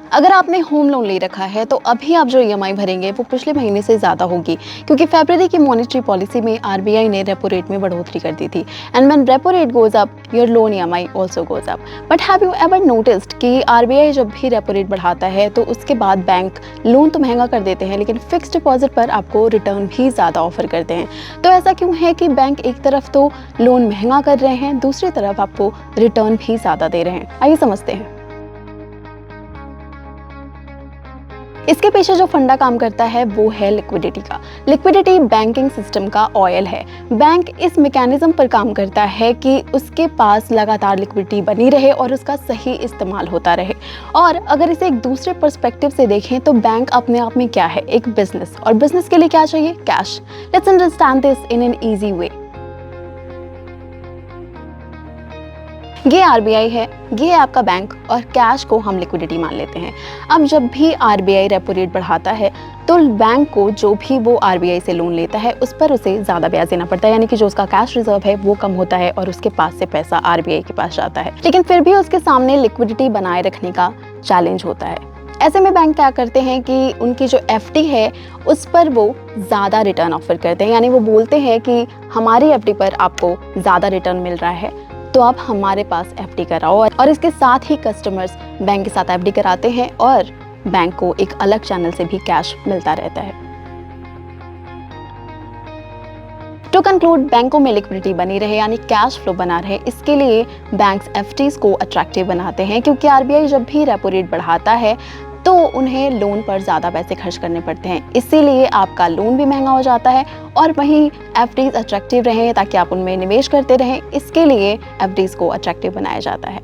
अगर आपने home loan ले रखा है तो अभी आप जो ईएमआई भरेंगे वो पिछले महीने से ज़्यादा होगी, क्योंकि फरवरी की मॉनेटरी पॉलिसी में आरबीआई ने रेपो रेट में बढ़ोतरी कर दी थी। And when repo rate goes up your loan EMI also goes up. But have you ever noticed कि आरबीआई जब भी रेपो रेट बढ़ाता है तो उसके बाद बैंक लोन तो महंगा कर देते हैं, लेकिन फिक्स्ड डिपॉजिट पर आपको रिटर्न भी ज़्यादा ऑफर करते हैं। तो ऐसा क्यों है कि बैंक एक तरफ तो लोन महंगा कर रहे हैं, दूसरी तरफ आपको रिटर्न भी ज़्यादा दे रहे हैं? आइए समझते हैं। इसके पीछे जो फंडा काम करता है वो है लिक्विडिटी का। लिक्विडिटी बैंकिंग सिस्टम का ऑयल है। बैंक इस मैकेनिज्म पर काम करता है कि उसके पास लगातार लिक्विडिटी बनी रहे और उसका सही इस्तेमाल होता रहे। और अगर इसे एक दूसरे पर्सपेक्टिव से देखें तो बैंक अपने आप में क्या है? एक बिजनेस। और बिजनेस के लिए क्या चाहिए? Cash. Let's understand this in an easy way. ये आरबीआई है, ये है आपका बैंक, और कैश को हम लिक्विडिटी मान लेते हैं। अब जब भी आरबीआई रेपो रेट बढ़ाता है तो बैंक को जो भी वो आरबीआई से लोन लेता है उस पर उसे ज़्यादा ब्याज देना पड़ता है, यानी कि जो उसका कैश रिजर्व है वो कम होता है और उसके पास से पैसा आरबीआई के पास जाता है। लेकिन फिर भी उसके सामने लिक्विडिटी बनाए रखने का चैलेंज होता है। ऐसे में बैंक क्या करते हैं कि उनकी जो एफडी है उस पर वो ज़्यादा रिटर्न ऑफर करते हैं, यानी वो बोलते हैं कि हमारी एफडी पर आपको ज़्यादा रिटर्न मिल रहा है तो आप हमारे पास एफडी कराओ। और इसके साथ ही कस्टमर्स बैंक के साथ एफडी कराते हैं और बैंक को एक अलग चैनल से भी कैश मिलता रहता है। टू कंक्लूड, बैंकों में लिक्विडिटी बनी रहे यानी कैश फ्लो बना रहे, इसके लिए बैंक्स एफडीज को अट्रैक्टिव बनाते हैं, क्योंकि आरबीआई जब भी रेपो रेट बढ़ाता है तो उन्हें लोन पर ज़्यादा पैसे खर्च करने पड़ते हैं। इसीलिए आपका लोन भी महंगा हो जाता है और वहीं एफडीज अट्रैक्टिव रहें ताकि आप उनमें निवेश करते रहें, इसके लिए एफडीज को अट्रैक्टिव बनाया जाता है।